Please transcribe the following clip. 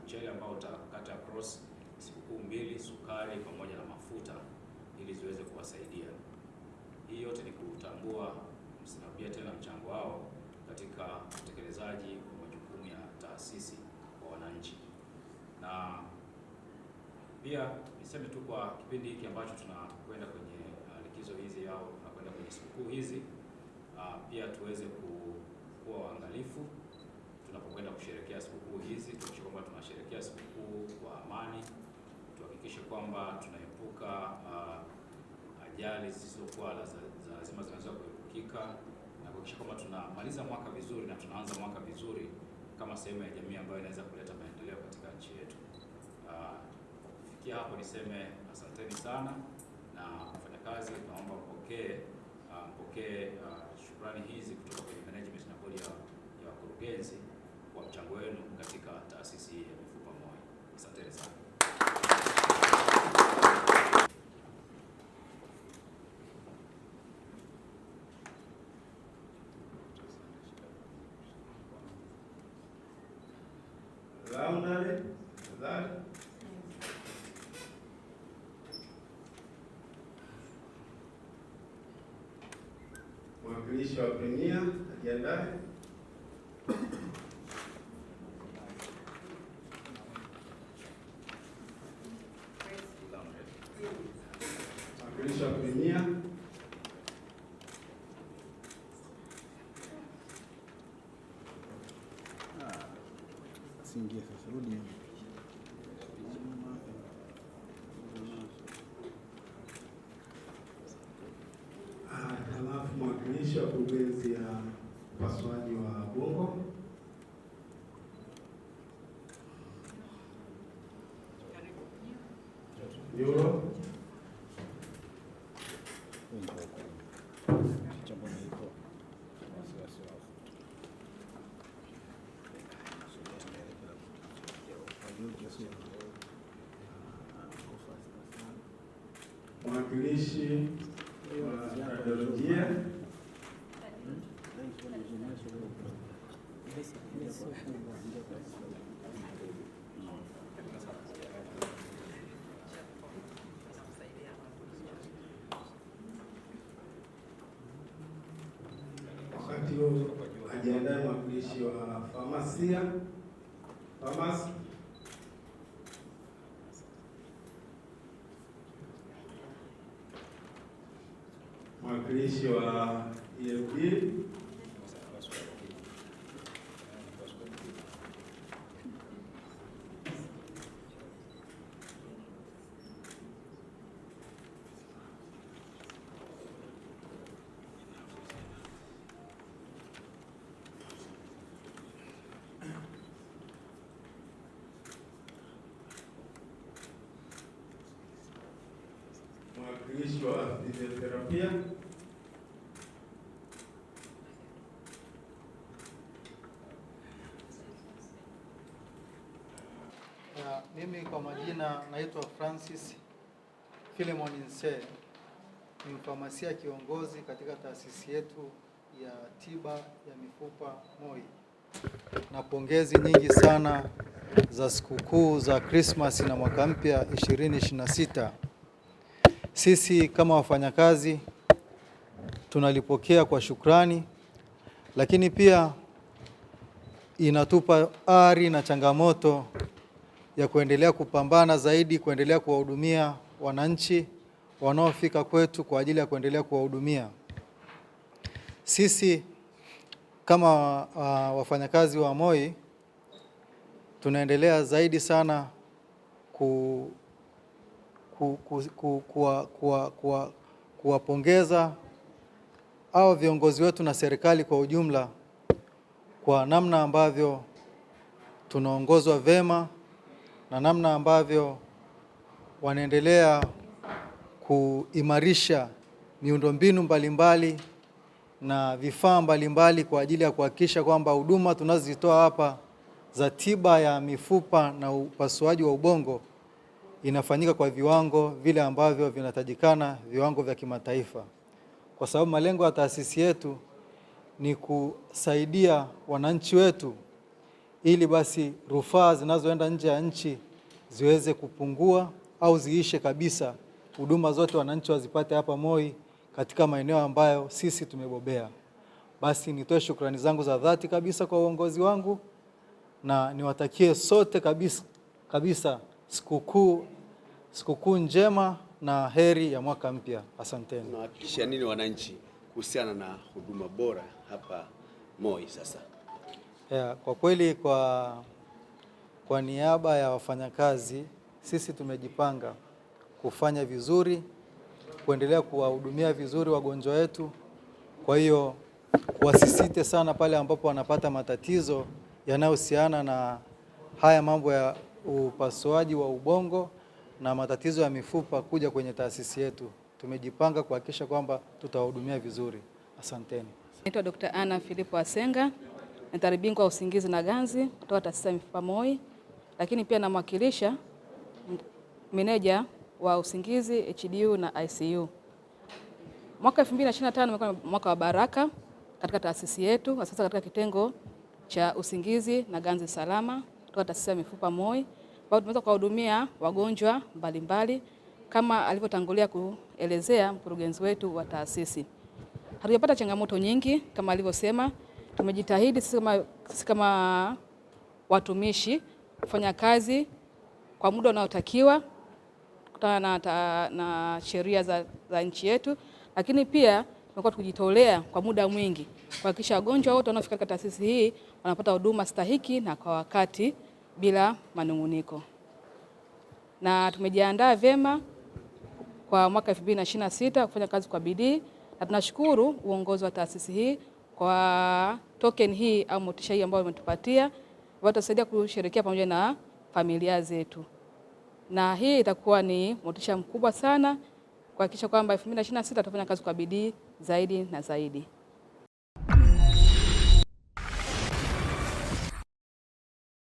mchele ambao utakata cross sikukuu 2, sukari pamoja na mafuta ili ziweze kuwasaidia. Hii yote ni kutambua pia tena mchango wao katika utekelezaji wa majukumu ya taasisi kwa wananchi. Na pia niseme tu kwa kipindi hiki ambacho tunakwenda kwenye likizo hizi au tunakwenda kwenye sikukuu hizi, pia tuweze kuwa waangalifu tunapokwenda kusherehekea sikukuu hizi, tuhakikishe kwamba tunasherehekea sikukuu kwa amani, tuhakikishe kwamba tunaepuka ajali zisizokuwa lazima zinaweza kuepukika, na kuhakikisha kwamba tunamaliza mwaka vizuri na tunaanza mwaka vizuri kama sehemu ya jamii ambayo inaweza kuleta maendeleo katika nchi yetu. Kufikia hapo niseme asanteni sana, na wafanyakazi naomba mpokee shukrani hizi kutoka kwenye management na bodi ya wakurugenzi kwa mchango wenu katika taasisi hii ya mifupa MOI. Asanteni sana. Mwakilishi wa Premier ajiandae. Mwakilishi wa Premier. Siingie sasa, rudi. Halafu mwakilishi wa kurugenzi ya upasuaji wa bongo. Euro. Mwakilishi wa radiolojia. Wakati huo ajiandae mwakilishi wa famasia. Famasi. Mwakilishi wa EFD. Mwakilishi wa fizioterapia. Mimi kwa majina naitwa Francis Philemon Nse, ni mfamasia kiongozi katika taasisi yetu ya tiba ya mifupa MOI. Na pongezi nyingi sana za sikukuu za Christmas na mwaka mpya 2026. Sisi kama wafanyakazi tunalipokea kwa shukrani, lakini pia inatupa ari na changamoto ya kuendelea kupambana zaidi, kuendelea kuwahudumia wananchi wanaofika kwetu kwa ajili ya kuendelea kuwahudumia. Sisi kama wafanyakazi wa MOI tunaendelea zaidi sana kuwapongeza hao viongozi wetu na serikali kwa ujumla kwa namna ambavyo tunaongozwa vema na namna ambavyo wanaendelea kuimarisha miundombinu mbalimbali na vifaa mbalimbali kwa ajili ya kuhakikisha kwamba huduma tunazozitoa hapa za tiba ya mifupa na upasuaji wa ubongo inafanyika kwa viwango vile ambavyo vinatajikana, viwango vya kimataifa. Kwa sababu malengo ya taasisi yetu ni kusaidia wananchi wetu ili basi rufaa zinazoenda nje ya nchi ziweze kupungua au ziishe kabisa, huduma zote wananchi wazipate hapa Moi katika maeneo ambayo sisi tumebobea. Basi nitoe shukrani zangu za dhati kabisa kwa uongozi wangu na niwatakie sote kabisa sikukuu njema na heri ya mwaka mpya. Asanteni. Unahakikisha nini wananchi kuhusiana na huduma bora hapa Moi sasa? Kwa kweli kwa niaba ya wafanyakazi, sisi tumejipanga kufanya vizuri, kuendelea kuwahudumia vizuri wagonjwa wetu. Kwa hiyo wasisite sana pale ambapo wanapata matatizo yanayohusiana na haya mambo ya upasuaji wa ubongo na matatizo ya mifupa kuja kwenye taasisi yetu. Tumejipanga kuhakikisha kwamba tutawahudumia vizuri. Asanteni. Naitwa Dr. Anna Philipo Asenga, ni daktari bingwa wa usingizi na ganzi kutoka taasisi ya mifupa Moi, lakini pia namwakilisha meneja wa usingizi HDU na ICU. Mwaka 2025 umekuwa mwaka wa baraka katika taasisi yetu, sasa katika kitengo cha usingizi na ganzi salama kutoka taasisi ya mifupa Moi, ambao tumeweza kuwahudumia wagonjwa mbalimbali kama alivyotangulia kuelezea mkurugenzi wetu wa taasisi. Hatujapata changamoto nyingi kama alivyosema. Tumejitahidi sisi kama watumishi kufanya kazi kwa muda unaotakiwa kutokana na sheria za nchi yetu, lakini pia tumekuwa tukijitolea kwa muda mwingi kuhakikisha wagonjwa wote wanaofika katika taasisi hii wanapata huduma stahiki na kwa wakati bila manunguniko. Na tumejiandaa vyema kwa mwaka 2026 kufanya kazi kwa bidii, na tunashukuru uongozi wa taasisi hii kwa token hii au motisha hii ambayo umetupatia, ambayo itasaidia kusherehekea pamoja na familia zetu. Na hii itakuwa ni motisha mkubwa sana kuhakikisha kwamba 2026 tutafanya kazi kwa bidii zaidi na zaidi.